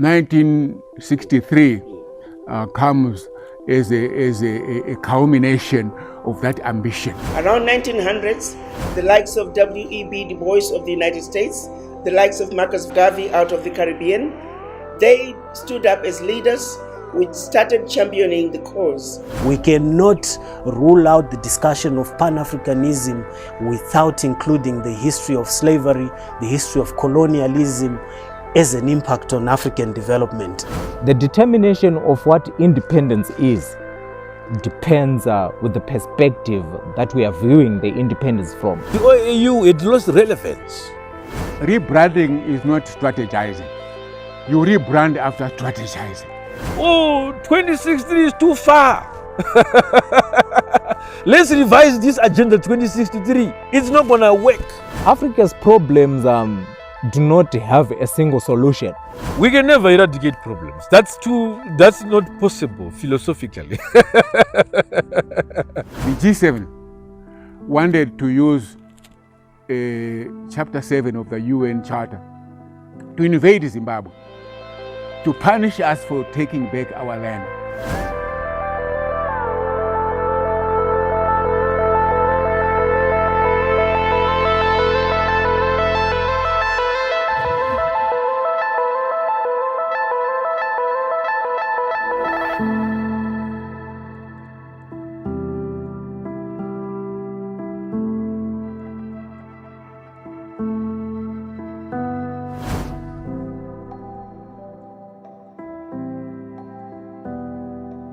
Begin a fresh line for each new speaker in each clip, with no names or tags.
1963 comes as a culmination of that ambition.
Around 1900s, the likes of W.E.B. Du Bois of the United States, the likes of Marcus Garvey out of the Caribbean, they stood up as leaders which started championing the cause.
We cannot rule out the discussion of Pan-Africanism without including the history of slavery, the history of colonialism as an impact on African development.
The determination of what independence is depends with the perspective that we are viewing the independence from.
The OAU, it lost relevance.
Rebranding is not strategizing. You rebrand after strategizing.
Oh, 2063 is too far. Let's revise this agenda 2063. It's not gonna work.
Africa's problems do not have a single solution.
We can never eradicate problems. That's not possible philosophically.
The G7 wanted to use Chapter 7 of the UN Charter to invade Zimbabwe, to punish us for taking back our land.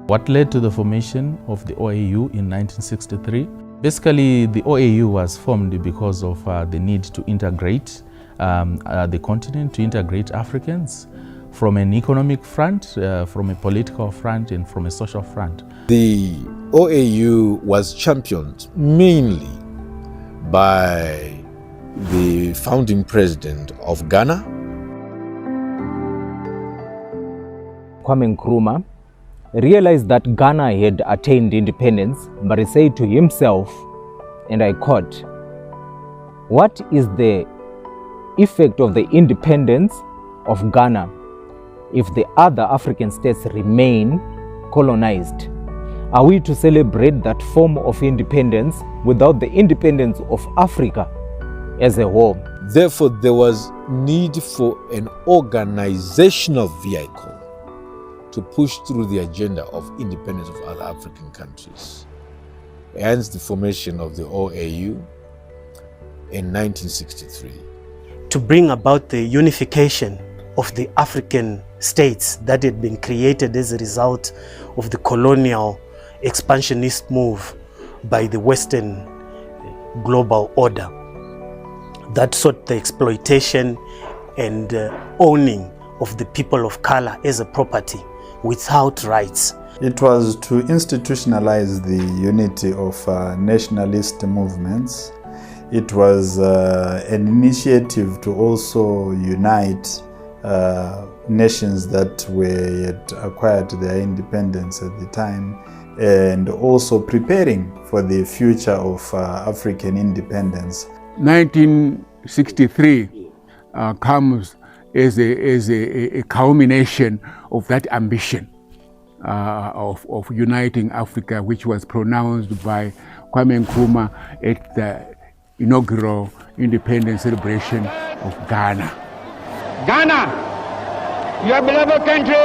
What led to the formation of the OAU in 1963? Basically, the OAU was formed because of the need to integrate the continent, to integrate Africans from an economic front, from a political front, and from a social front.
The OAU was championed mainly by the founding president of Ghana,
Kwame Nkrumah realized that Ghana had attained independence, but he said to himself, and I quote, "What is the effect of the independence of Ghana if the other African states remain colonized? Are we to celebrate that form of independence without the independence of Africa as a whole?"
Therefore, there was need for an organizational vehicle to push through the agenda of independence of other African countries. Hence the formation of the OAU in 1963.
To bring about the unification of the African states that had been created as a result of the colonial expansionist move by the Western global order that sought the exploitation and owning of the people of color as a property without rights.
It was to institutionalize the unity of nationalist movements. It was an initiative to also unite nations that had acquired their independence at the time, and also preparing for the future of African independence.
1963 comes as a culmination of that ambition of uniting Africa, which was pronounced by Kwame Nkrumah at the inaugural independence celebration of Ghana.
Ghana, your beloved country,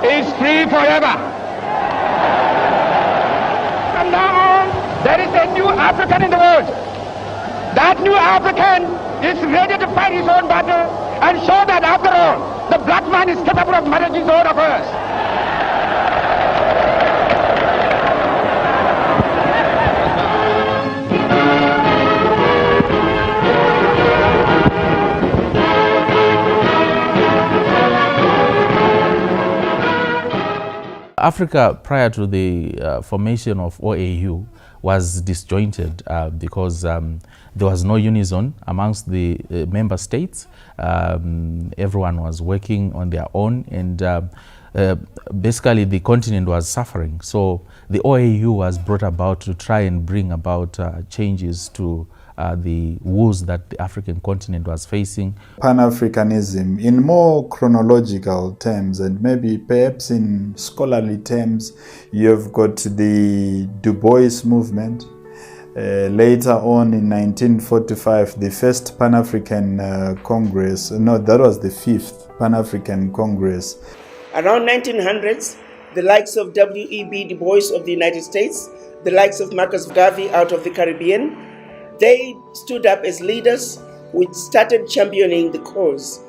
is free forever. From now on, there is a new African in the world. That new African is ready to fight his own battle and show that after all, the black man is capable of managing his own affairs.
Africa, prior to the formation of OAU, was disjointed because there was no unison amongst the member states. Everyone was working on their own, and basically the continent was suffering. So the OAU was brought about to try and bring about changes to the woes that the African continent was facing.
Pan-Africanism, in more chronological terms and maybe perhaps in scholarly terms, you've got the Du Bois movement. Later on in 1945, the first Pan-African Congress, no, that was the fifth Pan-African Congress.
Around 1900s, the likes of W.E.B. Du Bois of the United States, the likes of Marcus Garvey out of the Caribbean, they stood up as leaders which started championing the cause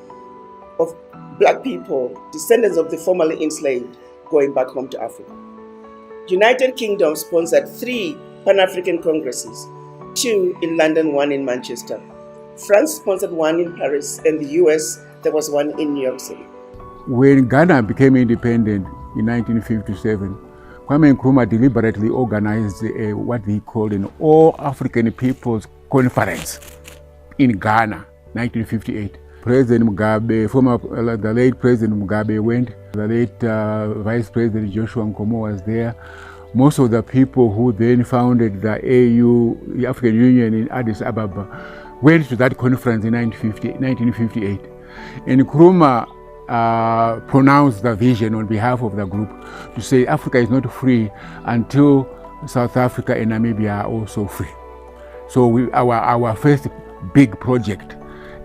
of black people, descendants of the formerly enslaved, going back home to Africa. United Kingdom sponsored 3 Pan-African Congresses, 2 in London, 1 in Manchester. France sponsored 1 in Paris, and the US, there was 1 in New York City.
When Ghana became independent in 1957, Kwame Nkrumah deliberately organized what he called an All-African People's Conference in Ghana, 1958. President Mugabe, the late President Mugabe went, the late Vice President Joshua Nkomo was there. Most of the people who then founded the AU, the African Union in Addis Ababa, went to that conference in 1958. And Nkrumah pronounced the vision on behalf of the group to say Africa is not free until South Africa and Namibia are also free. So our first big project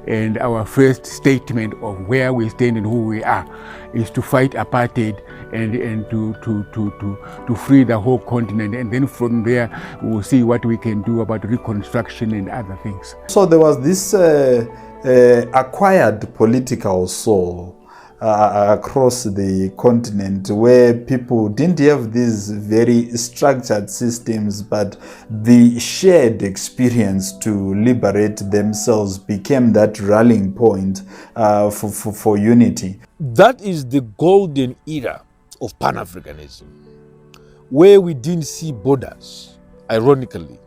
and our first statement of where we stand and who we are is to fight apartheid and to free the whole continent. And then from there, we will see what we can do about reconstruction and other things.
So there was this acquired political soul across the continent where people didn't have these very structured systems, but the shared experience to liberate themselves became that rallying point for unity.
That is the golden era of Pan-Africanism, where we didn't see borders, ironically,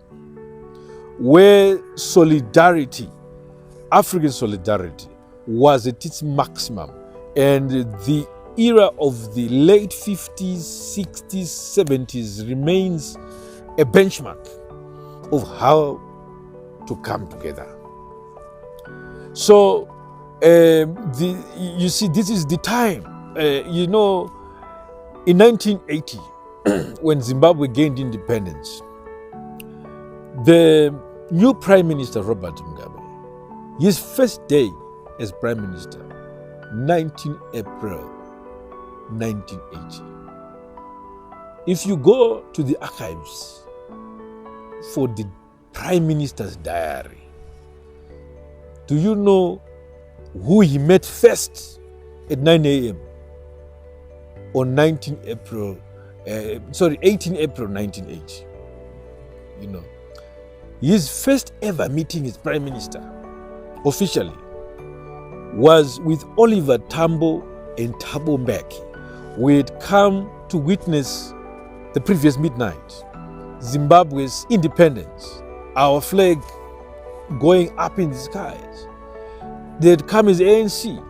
where solidarity, African solidarity, was at its maximum. And the era of the late 50s, 60s, 70s remains a benchmark of how to come together. So, you see, this is the time. In 1980, when Zimbabwe gained independence, the new Prime Minister, Robert Mugabe, his first day as Prime Minister, 19 April 1980. If you go to the archives for the Prime Minister's diary, do you know who he met first at 9 a.m. on 18 April 1980? You know, his first ever meeting as Prime Minister, officially, was with Oliver Tambo and Thabo Mbeki. We had come to witness the previous midnight, Zimbabwe's independence, our flag going up in the skies. They had come as ANC.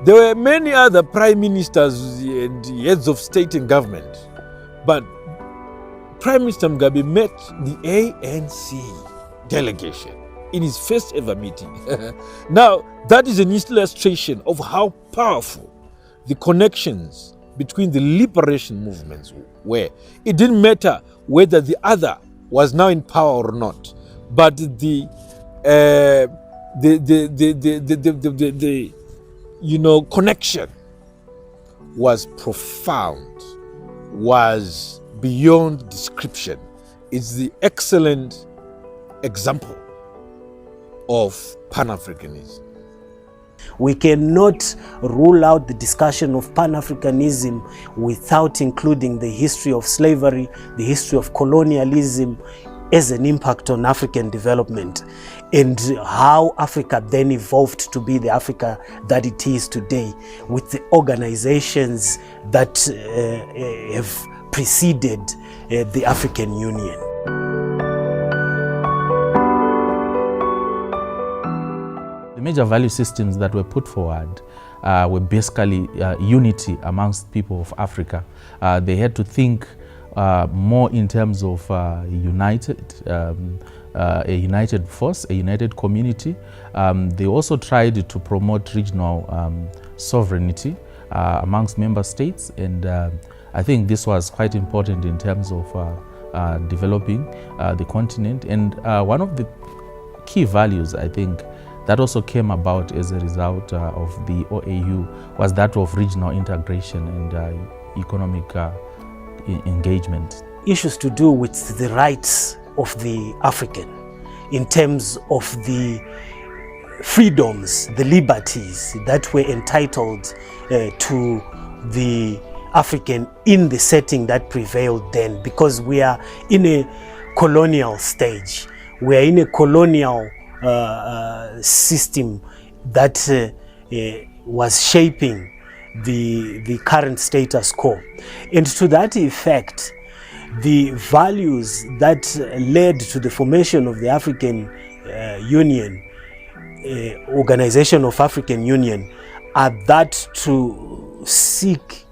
There were many other prime ministers and heads of state and government, but Prime Minister Mugabe met the ANC delegation in his first ever meeting. Now, that is an illustration of how powerful the connections between the liberation movements were. It didn't matter whether the other was now in power or not, but the connection was profound, was beyond description. It's the excellent example of Pan-Africanism.
We cannot rule out the discussion of Pan-Africanism without including the history of slavery, the history of colonialism as an impact on African development, and how Africa then evolved to be the Africa that it is today, with the organizations that have preceded the African Union.
The major value systems that were put forward were basically unity amongst people of Africa. They had to think more in terms of a united force, a united community. They also tried to promote regional sovereignty amongst member states, and I think this was quite important in terms of developing the continent. And one of the key values, I think, that also came about as a result of the OAU was that of regional integration and economic engagement.
Issues to do with the rights of the African in terms of the freedoms, the liberties that were entitled to the African in the setting that prevailed then, because we are in a colonial stage. We are in a colonial system that was shaping the current status quo. And to that effect, the values that led to the formation of the African Union, Organization of African Union, are that to seek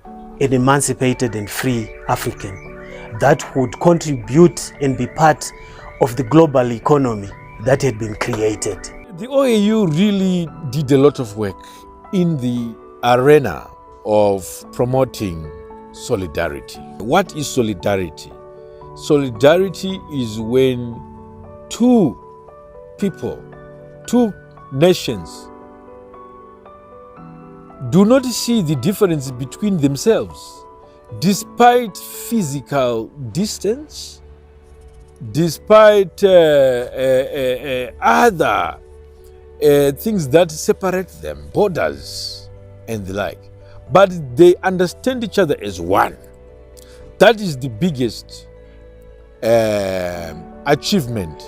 an emancipated and free African that would contribute and be part of the global economy that had been created.
The OAU really did a lot of work in the arena of promoting solidarity. What is solidarity? Solidarity is when two people, two nations, do not see the difference between themselves, despite physical distance, despite other things that separate them, borders and the like. But they understand each other as one. That is the biggest achievement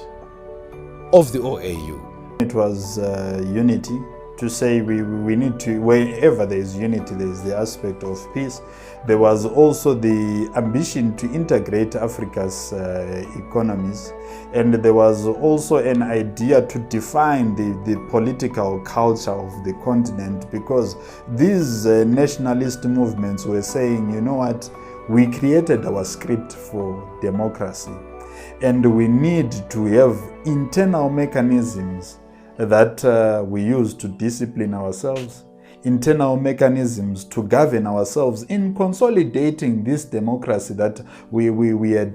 of the OAU.
It was unity, to say we need to, wherever there is unity, there is the aspect of peace. There was also the ambition to integrate Africa's economies, and there was also an idea to define the political culture of the continent, because these nationalist movements were saying, you know what, we created our script for democracy, and we need to have internal mechanisms that we use to discipline ourselves, internal mechanisms to govern ourselves in consolidating this democracy that we had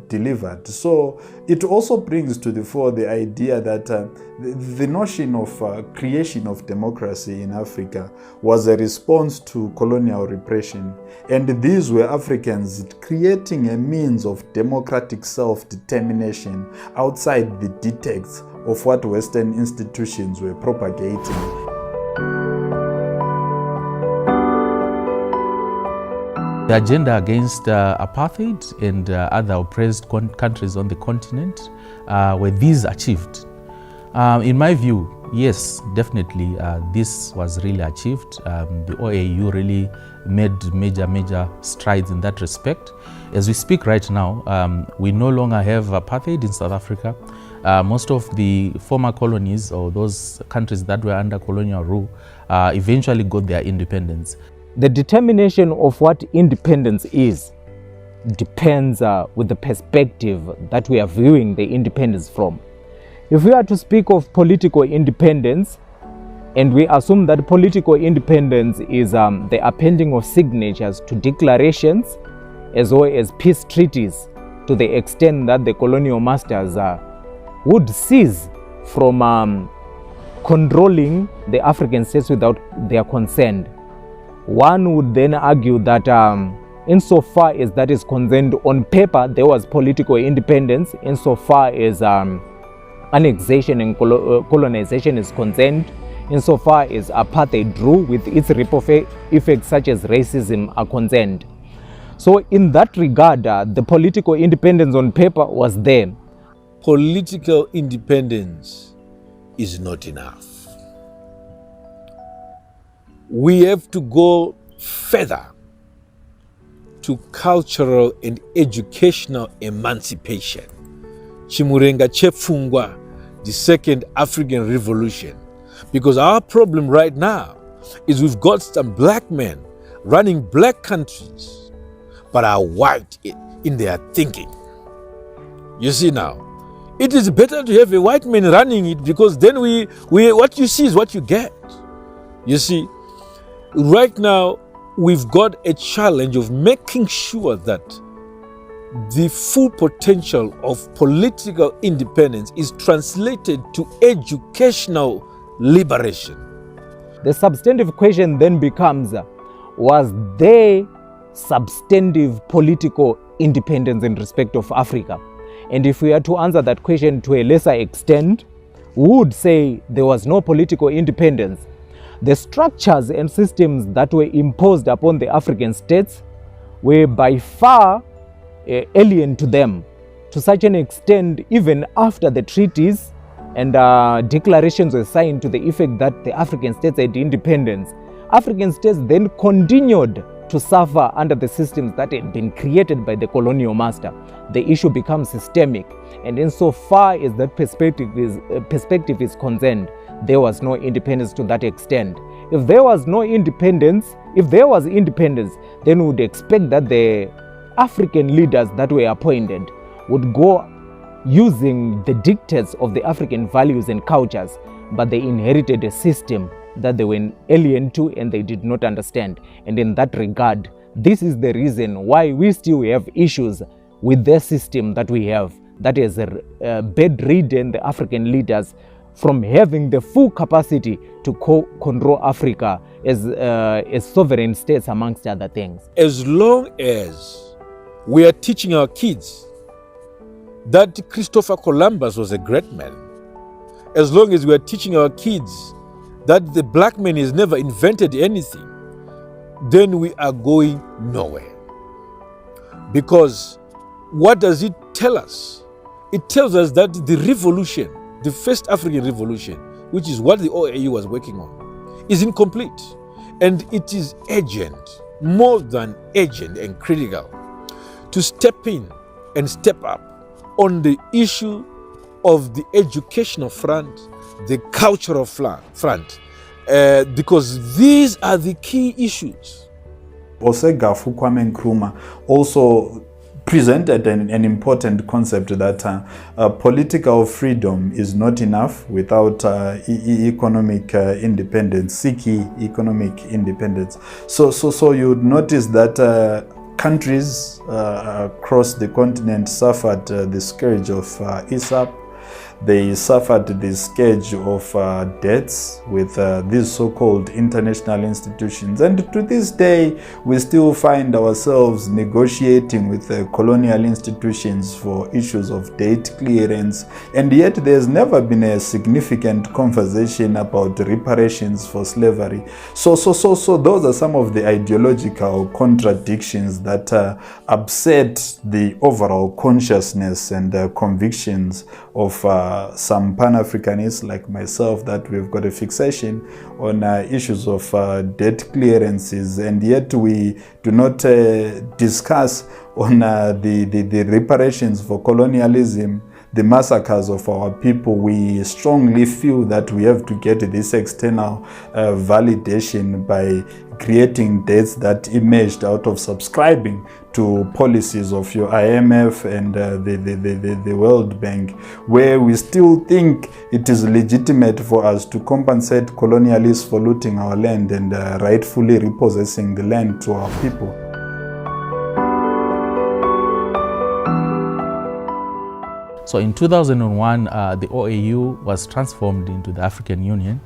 delivered. So it also brings to the fore the idea that the notion of creation of democracy in Africa was a response to colonial repression. And these were Africans creating a means of democratic self-determination outside the dictates of what Western institutions were propagating.
The agenda against apartheid and other oppressed countries on the continent, were these achieved? In my view, yes, definitely this was really achieved. The OAU really made major strides in that respect. As we speak right now, we no longer have apartheid in South Africa. Most of the former colonies, or those countries that were under colonial rule, eventually got their independence.
The determination of what independence is depends with the perspective that we are viewing the independence from. If we are to speak of political independence, and we assume that political independence is the appending of signatures to declarations as well as peace treaties, to the extent that the colonial masters would cease from controlling the African states without their consent, one would then argue that insofar as that is concerned, on paper there was political independence. Insofar as annexation and colonization is concerned, insofar as apartheid drew with its ripple effects such as racism are concerned. So in that regard, the political independence on paper was there.
Political independence is not enough. We have to go further to cultural and educational emancipation. Chimurenga Chepfungwa, the second African revolution. Because our problem right now is we've got some black men running black countries, but are white in their thinking. You see now, it is better to have a white man running it, because then we what you see is what you get. You see, right now we've got a challenge of making sure that the full potential of political independence is translated to educational liberation.
The substantive question then becomes, was there substantive political independence in respect of Africa? And if we are to answer that question to a lesser extent, we would say there was no political independence. The structures and systems that were imposed upon the African states were by far alien to them, to such an extent even after the treaties and declarations were signed to the effect that the African states had independence. African states then continued to suffer under the systems that had been created by the colonial master. The issue becomes systemic, and insofar as that perspective is concerned, there was no independence to that extent. If there was independence, then we would expect that the African leaders that were appointed would go using the dictates of the African values and cultures, but they inherited a system that they were alien to and they did not understand. And in that regard, this is the reason why we still have issues with the system that we have, that is bedridden the African leaders from having the full capacity to control Africa as sovereign states, amongst other things.
As long as we are teaching our kids that Christopher Columbus was a great man, as long as we are teaching our kids that the black man has never invented anything, then we are going nowhere. Because what does it tell us? It tells us that the revolution, the first African revolution, which is what the OAU was working on, is incomplete. And it is urgent, more than urgent and critical, to step in and step up on the issue of the educational front, the cultural front, because these are the key issues.
Osegafu Kwame Nkrumah also presented an important concept that political freedom is not enough without economic independence, seeking economic independence. So you'd notice that countries across the continent suffered the scourge of ISAP. They suffered the scourge of debts with these so-called international institutions. And to this day, we still find ourselves negotiating with colonial institutions for issues of debt clearance. And yet there's never been a significant conversation about reparations for slavery. So those are some of the ideological contradictions that upset the overall consciousness and convictions of some Pan-Africanists like myself, that we've got a fixation on issues of debt clearances, and yet we do not discuss on the reparations for colonialism, the massacres of our people. We strongly feel that we have to get this external validation by creating debts that emerged out of subscribing to policies of your IMF and the World Bank, where we still think it is legitimate for us to compensate colonialists for looting our land and rightfully repossessing the land to our people.
So in 2001, the OAU was transformed into the African Union.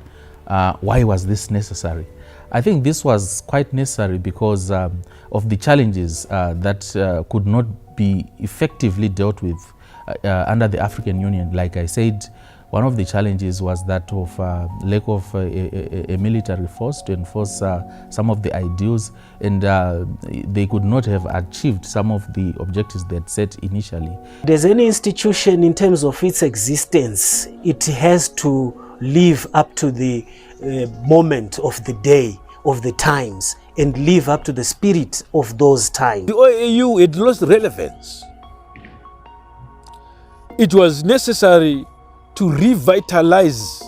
Why was this necessary? I think this was quite necessary because of the challenges that could not be effectively dealt with under the African Union. Like I said, one of the challenges was that of lack of a military force to enforce some of the ideals, and they could not have achieved some of the objectives they had set initially.
There's any institution, in terms of its existence, it has to live up to the moment of the day, of the times, and live up to the spirit of those times.
The OAU had lost relevance. It was necessary to revitalize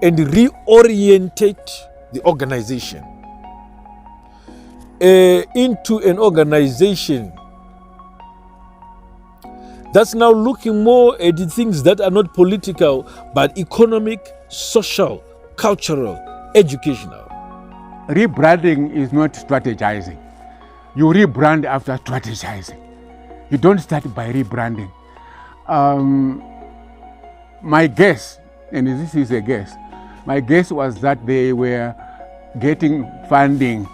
and reorientate the organization into an organization that's now looking more at the things that are not political, but economic, social, cultural, educational.
Rebranding is not strategizing. You rebrand after strategizing. You don't start by rebranding. My guess, and this is a guess, my guess was that they were getting funding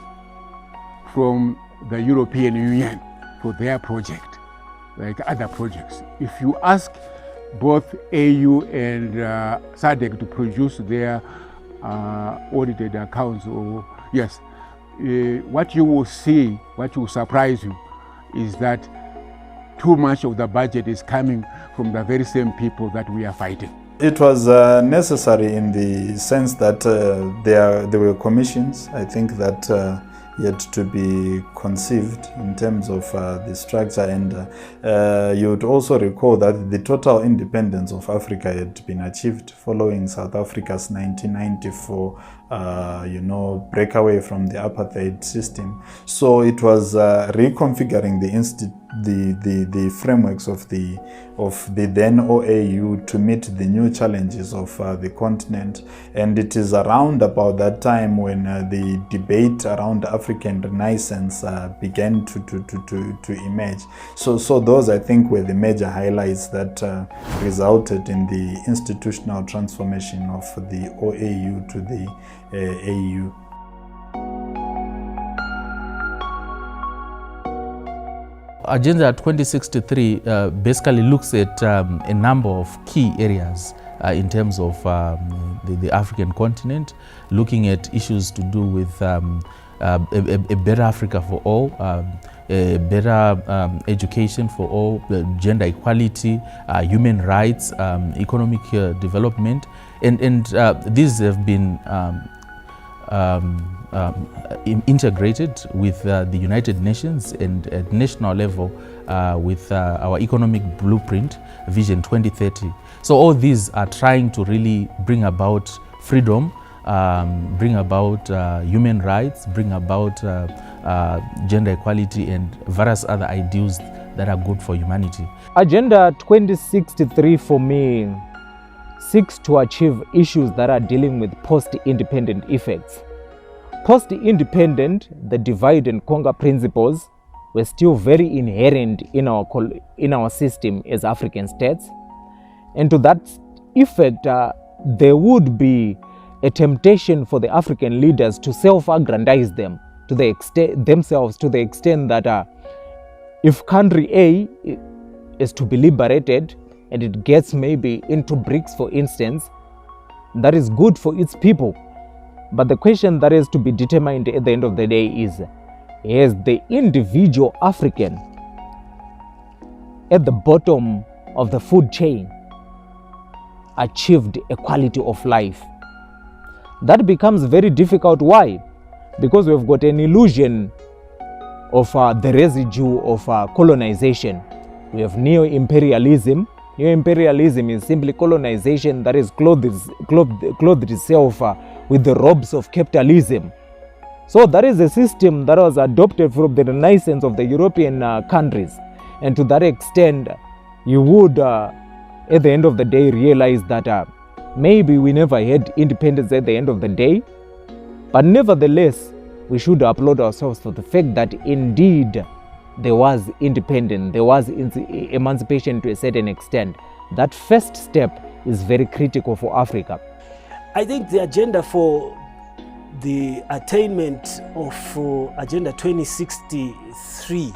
from the European Union for their project, like other projects. If you ask both AU and SADC to produce their audited accounts, or yes, what you will see, what will surprise you, is that too much of the budget is coming from the very same people that we are fighting.
It was necessary in the sense that there were commissions, I think, that yet to be conceived in terms of the structure, and you would also recall that the total independence of Africa had been achieved following South Africa's 1994 breakaway from the apartheid system. So it was reconfiguring the frameworks of the then OAU to meet the new challenges of the continent. And it is around about that time when the debate around African Renaissance began to emerge. So those, I think, were the major highlights that resulted in the institutional transformation of the OAU to the AU.
Agenda 2063 basically looks at a number of key areas in terms of the African continent, looking at issues to do with a better Africa for all, better education for all, gender equality, human rights, economic development, and these have been integrated with the United Nations and at national level with our economic blueprint, Vision 2030. So all these are trying to really bring about freedom, bring about human rights, bring about gender equality and various other ideals that are good for humanity.
Agenda 2063 for me seeks to achieve issues that are dealing with post-independent effects. Post-independent, the divide and conquer principles were still very inherent in our system as African states. And to that effect, there would be a temptation for the African leaders to self-aggrandize them to the extent that if country A is to be liberated and it gets maybe into BRICS, for instance, that is good for its people. But the question that is to be determined at the end of the day is, has the individual African at the bottom of the food chain achieved a quality of life? That becomes very difficult. Why? Because we've got an illusion of the residue of colonization. We have neo-imperialism. Neo-imperialism is simply colonization that is clothed itself with the robes of capitalism. So that is a system that was adopted from the Renaissance of the European countries. And to that extent, you would, at the end of the day, realize that maybe we never had independence at the end of the day. But nevertheless, we should applaud ourselves for the fact that indeed there was independence, there was emancipation to a certain extent. That first step is very critical for Africa.
I think the agenda for the attainment of Agenda 2063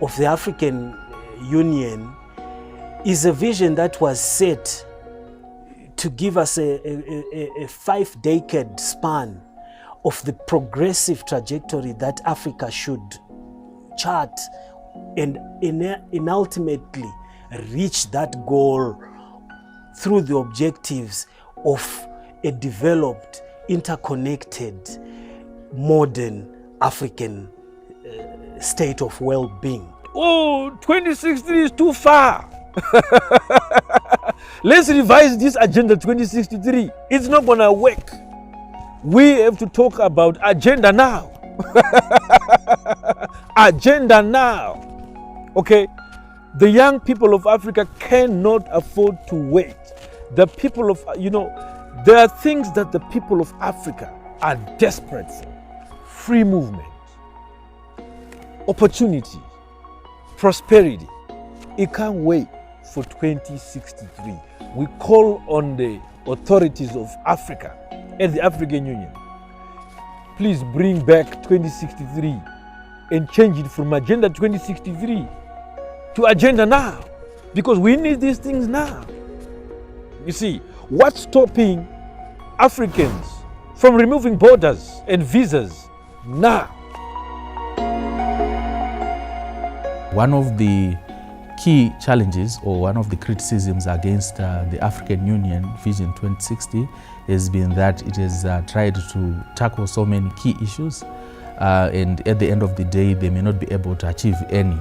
of the African Union is a vision that was set to give us a 5-decade span of the progressive trajectory that Africa should chart and ultimately reach that goal through the objectives of a developed, interconnected, modern African state of well-being.
Oh, 2063 is too far. Let's revise this Agenda 2063. It's not going to work. We have to talk about agenda now. Agenda now. Okay? The young people of Africa cannot afford to wait. The people of, there are things that the people of Africa are desperate for. Free movement, opportunity, prosperity. It can't wait for 2063. We call on the authorities of Africa and the African Union, please bring back 2063 and change it from Agenda 2063 to Agenda Now, because we need these things now. You see, what's stopping Africans from removing borders and visas now?
One of the key challenges, or one of the criticisms against the African Union Vision 2060 has been that it has tried to tackle so many key issues, and at the end of the day they may not be able to achieve any.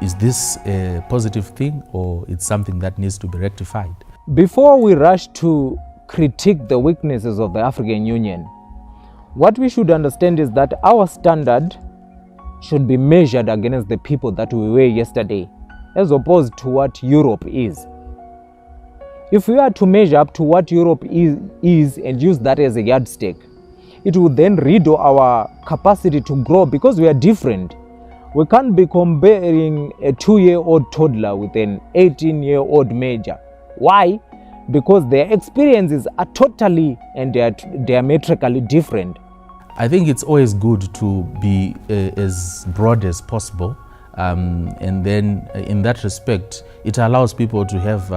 Is this a positive thing, or it's something that needs to be rectified?
Before we rush to critique the weaknesses of the African Union, what we should understand is that our standard should be measured against the people that we were yesterday, as opposed to what Europe is. If we are to measure up to what Europe is and use that as a yardstick, it would then riddle our capacity to grow, because we are different. We can't be comparing a 2-year-old toddler with an 18-year-old major. Why? Because their experiences are totally and they are diametrically different.
I think it's always good to be as broad as possible, and then in that respect it allows people to have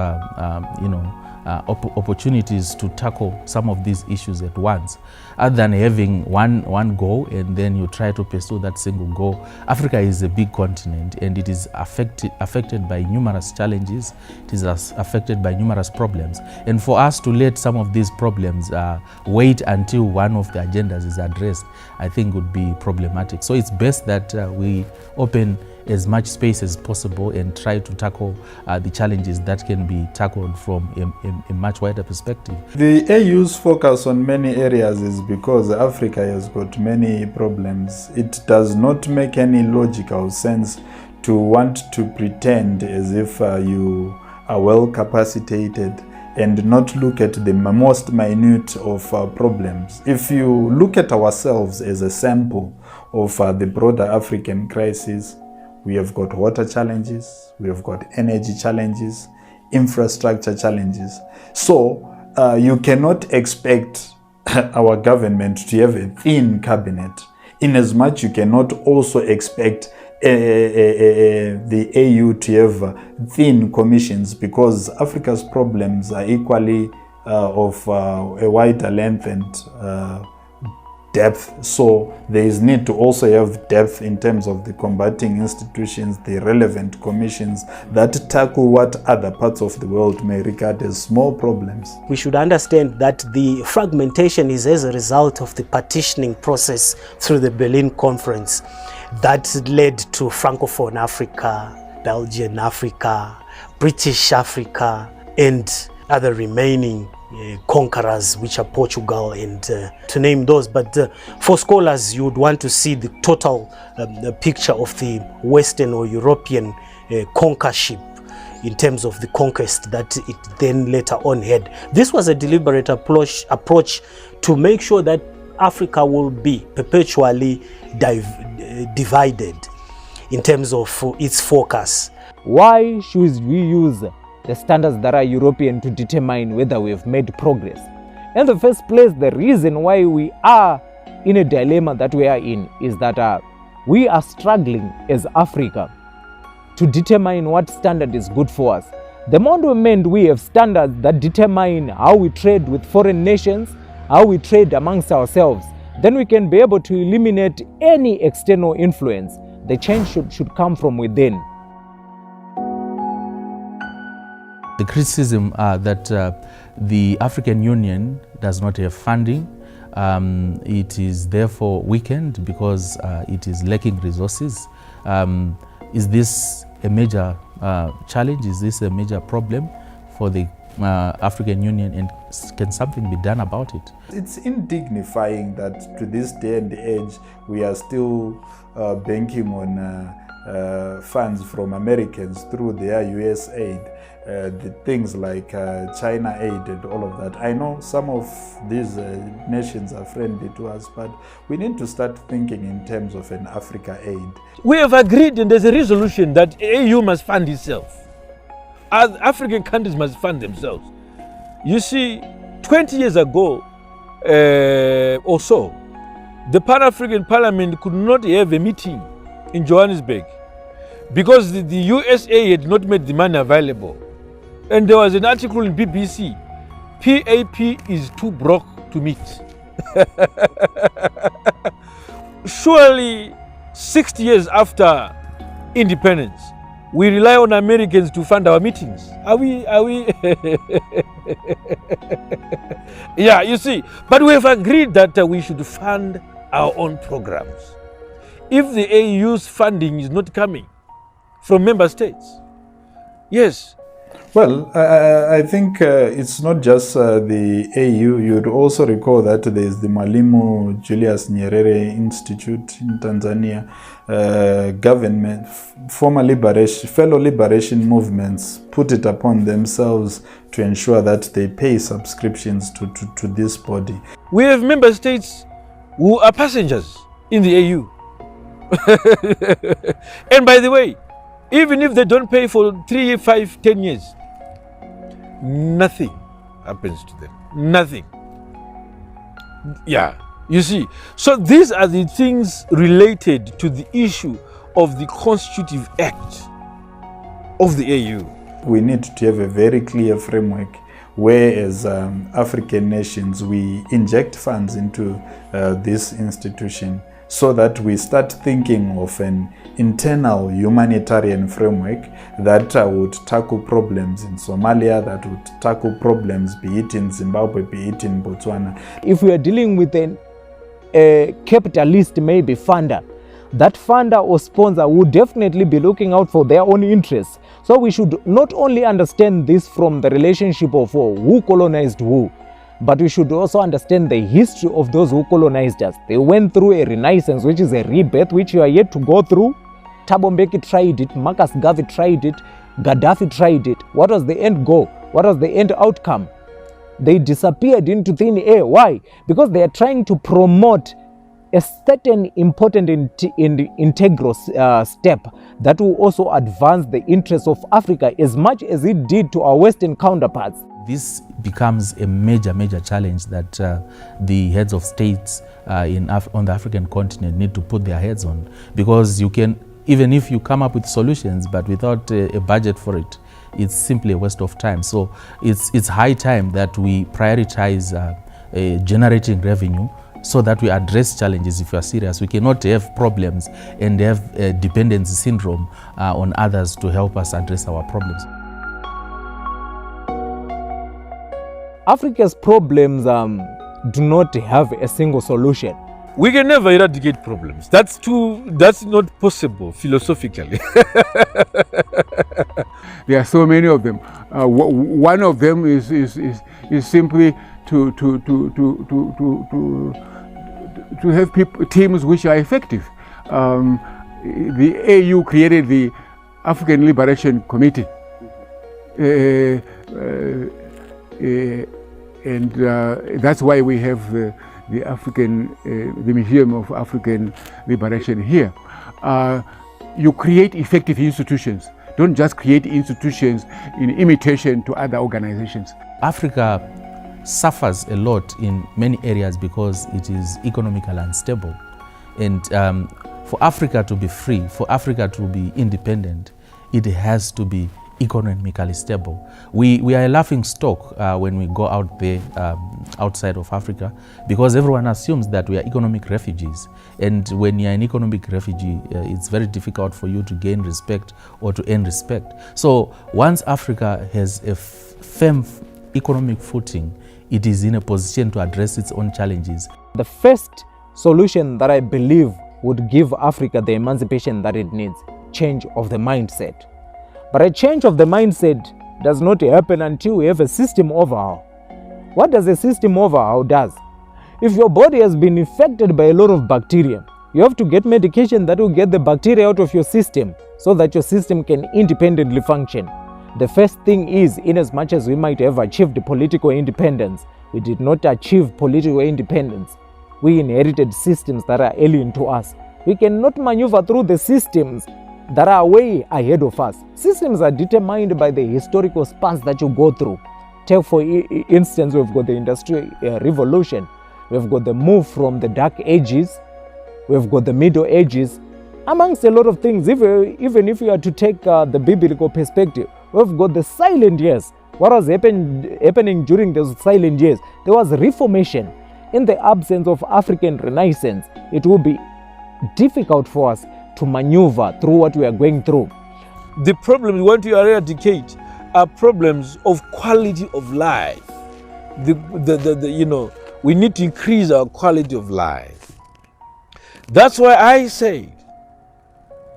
opportunities to tackle some of these issues at once, other than having one goal and then you try to pursue that single goal. Africa is a big continent, and it is affected by numerous challenges. It is affected by numerous problems, and for us to let some of these problems wait until one of the agendas is addressed, I think would be problematic. So it's best that we open as much space as possible and try to tackle the challenges that can be tackled from a much wider perspective.
The AU's focus on many areas is because Africa has got many problems. It does not make any logical sense to want to pretend as if you are well capacitated and not look at the most minute of problems. If you look at ourselves as a sample of the broader African crisis, we have got water challenges, we have got energy challenges, infrastructure challenges. So you cannot expect our government to have a thin cabinet, in as much you cannot also expect the AU to have thin commissions, because Africa's problems are equally of a wider length and depth. So there is need to also have depth in terms of the combating institutions, the relevant commissions that tackle what other parts of the world may regard as small problems.
We should understand that the fragmentation is as a result of the partitioning process through the Berlin Conference that led to Francophone Africa, Belgian Africa, British Africa, and other remaining conquerors, which are Portugal and to name those. But for scholars, you would want to see the total picture of the Western or European conquership in terms of the conquest that it then later on had. This was a deliberate approach to make sure that Africa will be perpetually divided in terms of its focus.
Why should we use the standards that are European to determine whether we have made progress? In the first place, the reason why we are in a dilemma that we are in is that we are struggling as Africa to determine what standard is good for us. The moment we have standards that determine how we trade with foreign nations, how we trade amongst ourselves, then we can be able to eliminate any external influence. The change should come from within.
The criticism that the African Union does not have funding, it is therefore weakened because it is lacking resources. Is this a major challenge? Is this a major problem for the African Union, and can something be done about it?
It's indignifying that to this day and age we are still banking on funds from Americans through their US aid, the things like China aid and all of that. I know some of these nations are friendly to us, but we need to start thinking in terms of an Africa aid.
We have agreed, and there's a resolution that AU must fund itself. As African countries must fund themselves. You see, 20 years ago or so, the Pan-African Parliament could not have a meeting in Johannesburg because the USA had not made the money available. And there was an article in BBC, PAP is too broke to meet. Surely 60 years after independence, we rely on Americans to fund our meetings. Are we? Yeah, you see, but we have agreed that we should fund our own programs. If the AU's funding is not coming from member states, yes.
Well, I think it's not just the AU. You'd also recall that there's the Mwalimu Julius Nyerere Institute in Tanzania. Government, fellow liberation movements put it upon themselves to ensure that they pay subscriptions to this body.
We have member states who are passengers in the AU. And by the way, even if they don't pay for 3, 5, 10 years, nothing happens to them. Nothing. Yeah, you see. So these are the things related to the issue of the Constitutive Act of the AU.
We need to have a very clear framework where as African nations we inject funds into this institution so that we start thinking of an internal humanitarian framework that would tackle problems in Somalia, that would tackle problems, be it in Zimbabwe, be it in Botswana.
If we are dealing with a capitalist maybe funder, that funder or sponsor would definitely be looking out for their own interests. So we should not only understand this from the relationship of who colonized who, but we should also understand the history of those who colonized us. They went through a renaissance, which is a rebirth, which you are yet to go through. Thabo Mbeki tried it, Marcus Garvey tried it, Gaddafi tried it. What was the end goal? What was the end outcome? They disappeared into thin air. Why? Because they are trying to promote a certain important integral step that will also advance the interests of Africa as much as it did to our Western counterparts.
This becomes a major challenge that the heads of states on the African continent need to put their heads on, because you can, even if you come up with solutions but without a budget for it, it's simply a waste of time. So it's high time that we prioritize generating revenue so that we address challenges. If we are serious, we cannot have problems and have a dependency syndrome on others to help us address our problems.
Africa's problems do not have a single solution.
We can never eradicate problems. That's not possible philosophically.
There are so many of them. One of them is simply to have teams which are effective. The AU created the African Liberation Committee. And that's why we have the Museum of African Liberation here. You create effective institutions. Don't just create institutions in imitation to other organizations.
Africa suffers a lot in many areas because it is economically unstable. And for Africa to be free, for Africa to be independent, it has to be economically stable. We are a laughing stock when we go out there outside of Africa, because everyone assumes that we are economic refugees, and when you are an economic refugee, it's very difficult for you to gain respect or to earn respect. So once Africa has a firm economic footing, it is in a position to address its own challenges.
The first solution that I believe would give Africa the emancipation that it needs, change of the mindset. But a change of the mindset does not happen until we have a system overhaul. What does a system overhaul do? If your body has been infected by a lot of bacteria, You have to get medication that will get the bacteria out of your system so that your system can independently function. The first thing is, in as much as we might have achieved political independence, we did not achieve political independence. We inherited systems that are alien to us. We cannot maneuver through the systems that are way ahead of us. Systems are determined by the historical spans that you go through. Take for instance, we've got the Industrial Revolution. We've got the move from the Dark Ages. We've got the Middle Ages. Amongst a lot of things, even if you are to take the biblical perspective, we've got the silent years. What was happening during those silent years? There was reformation. In the absence of African Renaissance, it will be difficult for us to maneuver through what we are going through.
The problems we want to eradicate are problems of quality of life. We need to increase our quality of life. That's why I say,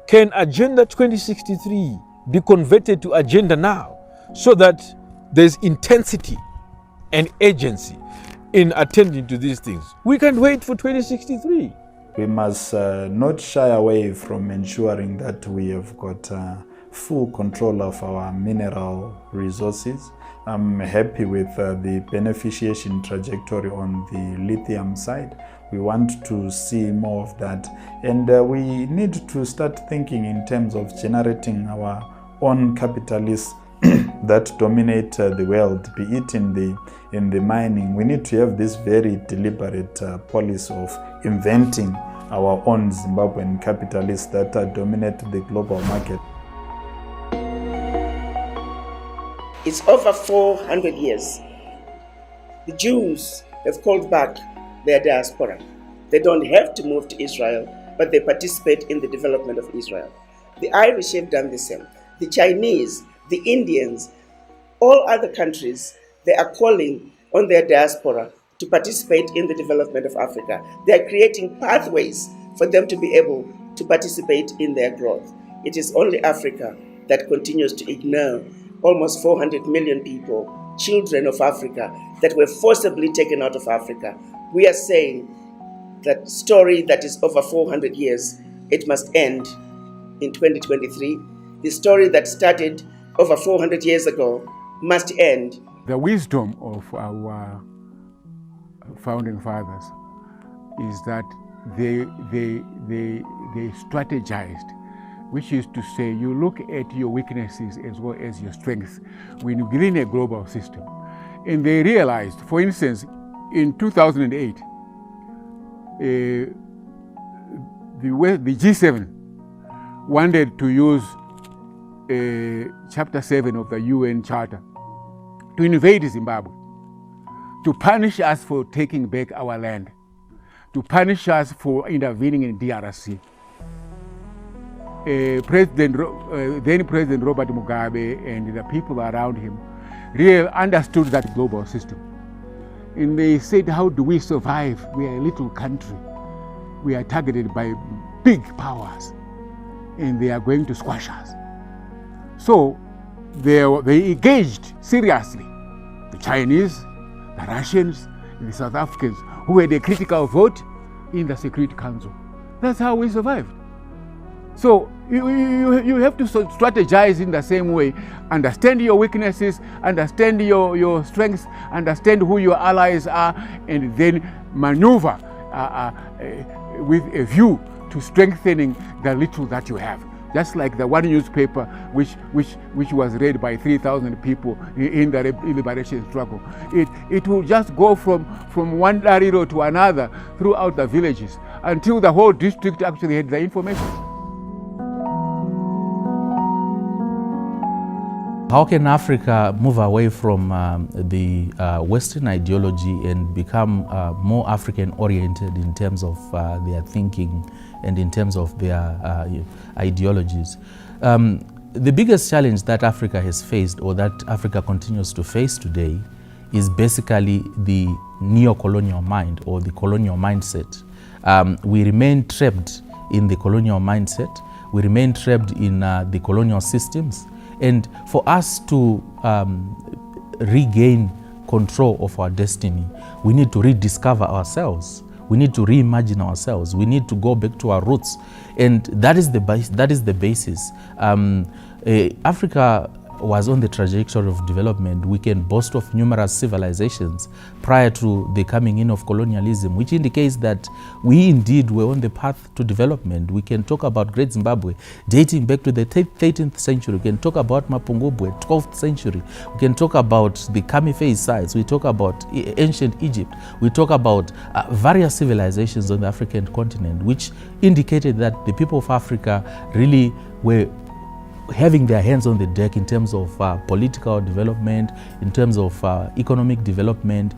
can Agenda 2063 be converted to Agenda Now, so that there's intensity and agency in attending to these things? We can't wait for 2063.
We must not shy away from ensuring that we have got full control of our mineral resources. I'm happy with the beneficiation trajectory on the lithium side. We want to see more of that, and we need to start thinking in terms of generating our own capitalists that dominate the world, be it in the mining. We need to have this very deliberate policy of inventing our own Zimbabwean capitalists that dominate the global market.
It's over 400 years. The Jews have called back their diaspora. They don't have to move to Israel, but they participate in the development of Israel. The Irish have done the same. The Chinese, the Indians, all other countries, they are calling on their diaspora to participate in the development of Africa. They are creating pathways for them to be able to participate in their growth. It is only Africa that continues to ignore almost 400 million people, children of Africa, that were forcibly taken out of Africa. We are saying that story that is over 400 years, it must end in 2023. The story that started over 400 years ago must end.
The wisdom of our founding fathers is that they strategized, which is to say, you look at your weaknesses as well as your strengths within a global system. And they realized, for instance, in 2008, the G7 wanted to use Chapter 7 of the UN Charter to invade Zimbabwe, to punish us for taking back our land, to punish us for intervening in DRC. Then President Robert Mugabe and the people around him really understood that global system. And they said, how do we survive? We are a little country. We are targeted by big powers, and they are going to squash us. So they engaged seriously. The Chinese, the Russians, and the South Africans, who had a critical vote in the Security Council. That's how we survived. So you have to strategize in the same way. Understand your weaknesses, understand your strengths, understand who your allies are, and then maneuver with a view to strengthening the little that you have. Just like the one newspaper which was read by 3,000 people in the liberation struggle. It will just go from one dariro to another throughout the villages until the whole district actually had the information.
How can Africa move away from the Western ideology and become more African-oriented in terms of their thinking and in terms of their ideologies? The biggest challenge that Africa has faced, or that Africa continues to face today, is basically the neo-colonial mind or the colonial mindset. We remain trapped in the colonial mindset. We remain trapped in the colonial systems. And for us to regain control of our destiny, we need to rediscover ourselves. We need to reimagine ourselves. We need to go back to our roots, and that is the basis. Africa was on the trajectory of development. We can boast of numerous civilizations prior to the coming in of colonialism, which indicates that we indeed were on the path to development. We can talk about Great Zimbabwe dating back to the 13th century. We can talk about Mapungubwe, 12th century. We can talk about the Kamife sites. We talk about ancient Egypt. We talk about various civilizations on the African continent, which indicated that the people of Africa really were having their hands on the deck in terms of political development, in terms of economic development.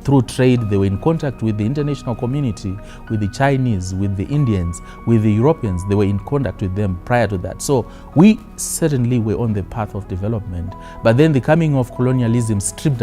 Through trade, they were in contact with the international community, with the Chinese, with the Indians, with the Europeans. They were in contact with them prior to that. So we certainly were on the path of development. But then the coming of colonialism stripped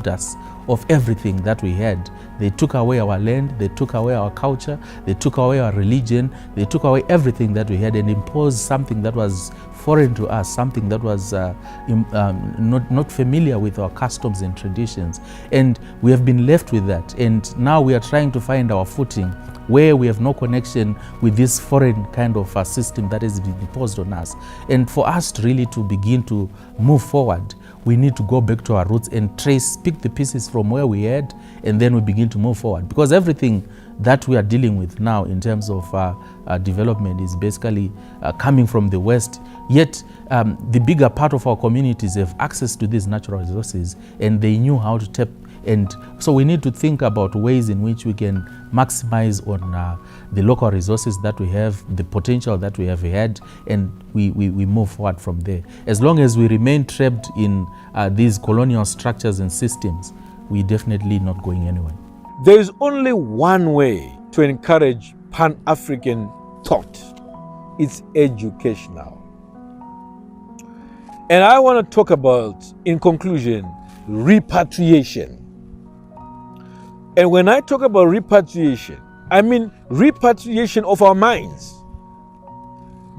us of everything that we had. They took away our land, they took away our culture, they took away our religion, they took away everything that we had and imposed something that was foreign to us, something that was not familiar with our customs and traditions. And we have been left with that. And now we are trying to find our footing where we have no connection with this foreign kind of system that has been imposed on us. And for us to really to begin to move forward, we need to go back to our roots and pick the pieces from where we had, and then we begin to move forward. Because everything that we are dealing with now in terms of development is basically coming from the West. Yet the bigger part of our communities have access to these natural resources, and they knew how to tap. And so we need to think about ways in which we can maximize on the local resources that we have, the potential that we have had, and we move forward from there. As long as we remain trapped in these colonial structures and systems, we're definitely not going anywhere.
There is only one way to encourage Pan-African thought. It's educational. And I want to talk about, in conclusion, repatriation. And when I talk about repatriation, I mean repatriation of our minds.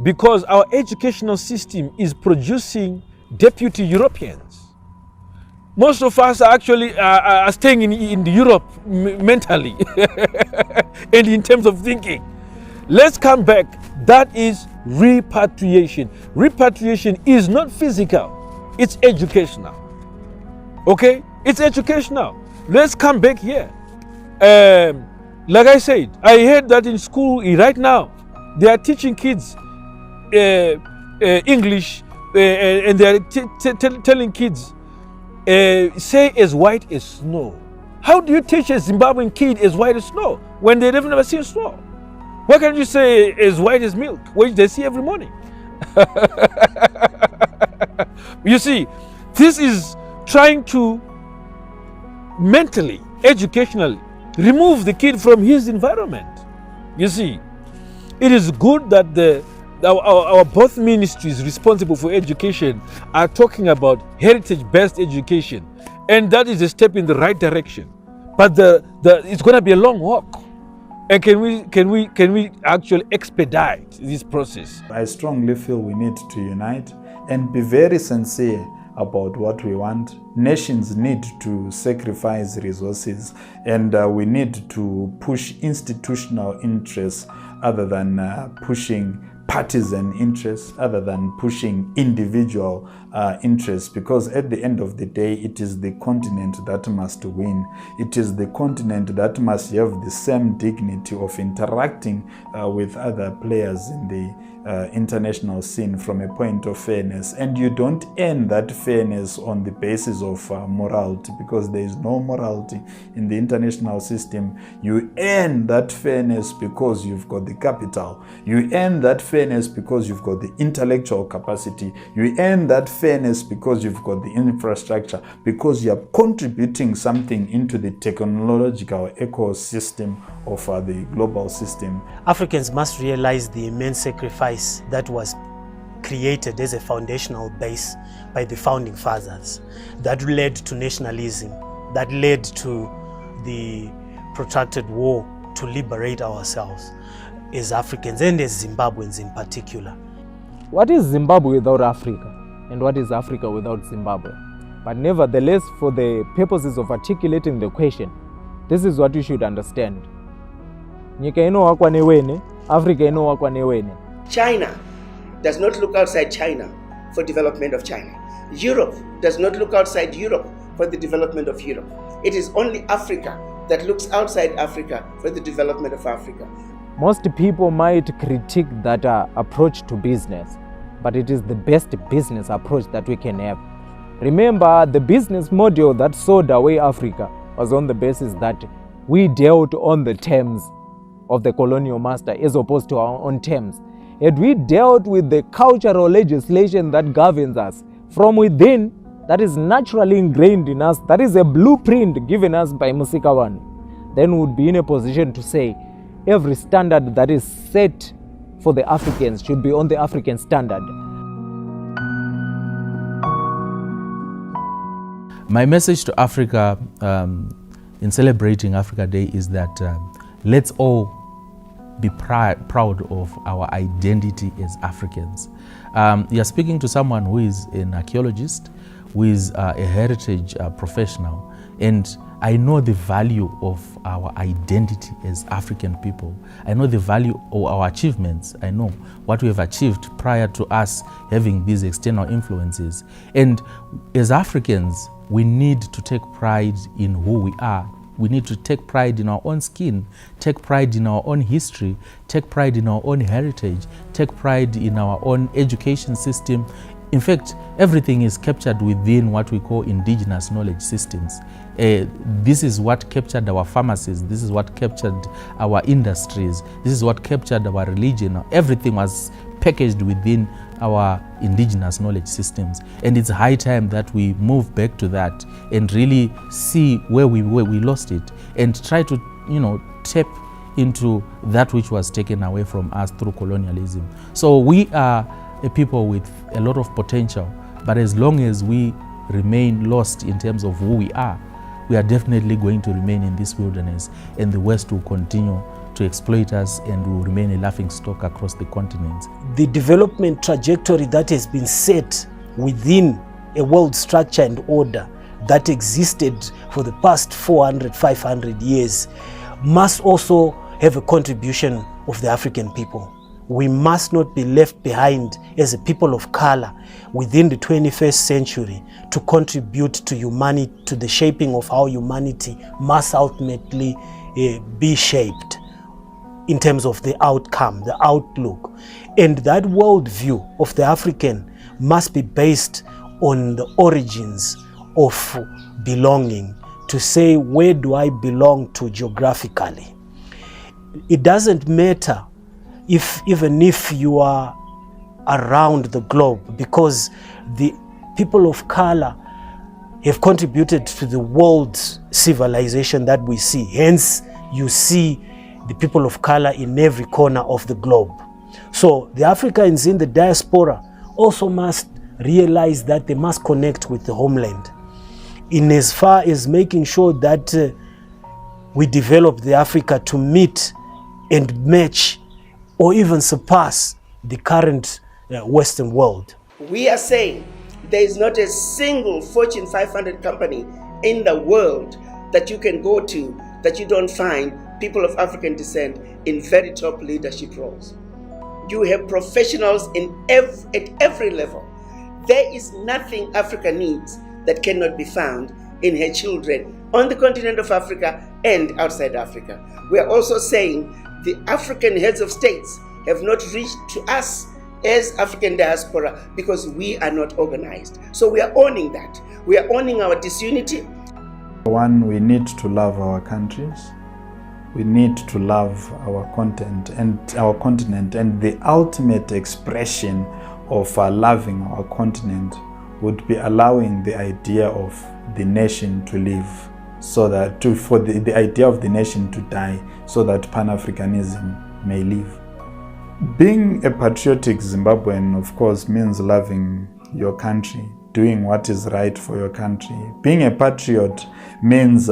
Because our educational system is producing deputy Europeans. Most of us are actually are staying in Europe mentally and in terms of thinking. Let's come back. That is repatriation. Repatriation is not physical, it's educational. Okay? It's educational. Let's come back here. Like I said, I heard that in school right now, they are teaching kids English and they are telling kids, say as white as snow. How do you teach a Zimbabwean kid as white as snow when they've never seen snow? Why can't you say as white as milk, which they see every morning? You see, this is trying to mentally, educationally, remove the kid from his environment. You see, it is good that our both ministries responsible for education are talking about heritage-based education, and that is a step in the right direction. But it's going to be a long walk. And can we actually expedite this process?
I strongly feel we need to unite and be very sincere about what we want. Nations need to sacrifice resources, and we need to push institutional interests other than pushing partisan interests, other than pushing individual interests, because at the end of the day, it is the continent that must win. It is the continent that must have the same dignity of interacting with other players in the international scene from a point of fairness. And you don't earn that fairness on the basis of morality, because there is no morality in the international system. You earn that fairness because you've got the capital. You earn that fairness because you've got the intellectual capacity. You earn that fairness because you've got the infrastructure, because you're contributing something into the technological ecosystem of the global system.
Africans must realize the immense sacrifice that was created as a foundational base by the founding fathers, that led to nationalism, that led to the protracted war to liberate ourselves as Africans and as Zimbabweans in particular.
What is Zimbabwe without Africa? And what is Africa without Zimbabwe? But nevertheless, for the purposes of articulating the question, This is what you should understand. Nyika inowakwa newene, Africa inowakwa newene.
China does not look outside China for development of China. Europe does not look outside Europe for the development of Europe. It is only Africa that looks outside Africa for the development of Africa.
Most people might critique that approach to business, but it is the best business approach that we can have. Remember, the business model that sold away Africa was on the basis that we dealt on the terms of the colonial master as opposed to our own terms. Had we dealt with the cultural legislation that governs us from within, that is naturally ingrained in us, that is a blueprint given us by Musikawan, then we would be in a position to say every standard that is set for the Africans should be on the African standard.
My message to Africa in celebrating Africa Day is that let's all be proud of our identity as Africans. You're speaking to someone who is an archaeologist, who is a heritage professional, and I know the value of our identity as African people. I know the value of our achievements. I know what we have achieved prior to us having these external influences. And as Africans, we need to take pride in who we are. We need to take pride in our own skin, take pride in our own history, take pride in our own heritage, take pride in our own education system. In fact, everything is captured within what we call indigenous knowledge systems. This is what captured our pharmacies, this is what captured our industries, this is what captured our religion. Everything was packaged within our indigenous knowledge systems. And it's high time that we move back to that and really see where we lost it and try to, tap into that which was taken away from us through colonialism. So we are a people with a lot of potential, but as long as we remain lost in terms of who we are definitely going to remain in this wilderness, and the West will continue to exploit us and will remain a laughingstock across the continent.
The development trajectory that has been set within a world structure and order that existed for the past 400, 500 years must also have a contribution of the African people. We must not be left behind as a people of color within the 21st century to contribute to humanity, to the shaping of how humanity must ultimately be shaped in terms of the outcome, the outlook. And that worldview of the African must be based on the origins of belonging, to say, where do I belong to geographically? It doesn't matter even if you are around the globe, because the people of color have contributed to the world's civilization that we see. Hence, you see the people of color in every corner of the globe. So the Africans in the diaspora also must realize that they must connect with the homeland in as far as making sure that we develop the Africa to meet and match or even surpass the current Western world.
We are saying there is not a single Fortune 500 company in the world that you can go to that you don't find people of African descent in very top leadership roles. You have professionals at every level. There is nothing Africa needs that cannot be found in her children on the continent of Africa and outside Africa. We are also saying the African heads of states have not reached to us as African diaspora because we are not organized. So we are owning that. We are owning our disunity.
One, we need to love our countries. We need to love our continent, and the ultimate expression of loving our continent would be allowing the idea of the nation to live, so that for the idea of the nation to die, so that Pan-Africanism may live. Being a patriotic Zimbabwean, of course, means loving your country, doing what is right for your country. Being a patriot means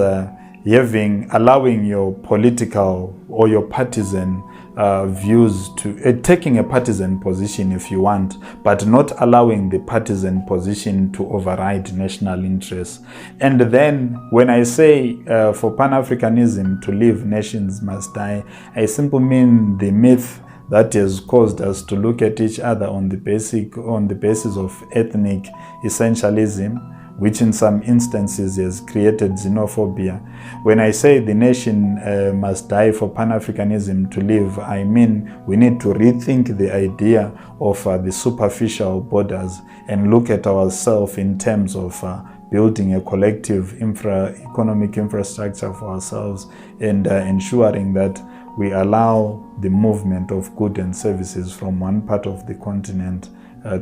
allowing your political or your partisan views to taking a partisan position if you want, but not allowing the partisan position to override national interests. And then when I say for Pan-Africanism to live, nations must die, I simply mean the myth that has caused us to look at each other on the basis of ethnic essentialism, which in some instances has created xenophobia. When I say the nation must die for Pan-Africanism to live, I mean we need to rethink the idea of the superficial borders and look at ourselves in terms of building a collective economic infrastructure for ourselves and ensuring that we allow the movement of goods and services from one part of the continent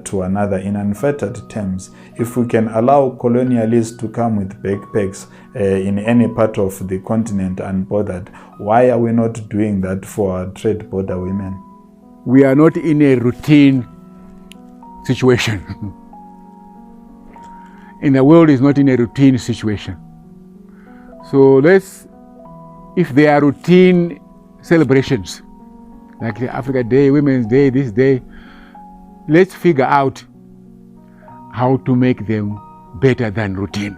to another in unfettered terms. If we can allow colonialists to come with backpacks in any part of the continent unbothered, why are we not doing that for our trade border women?
We are not in a routine situation. And the world is not in a routine situation. So if there are routine celebrations, like the Africa Day, Women's Day, this day, let's figure out how to make them better than routine.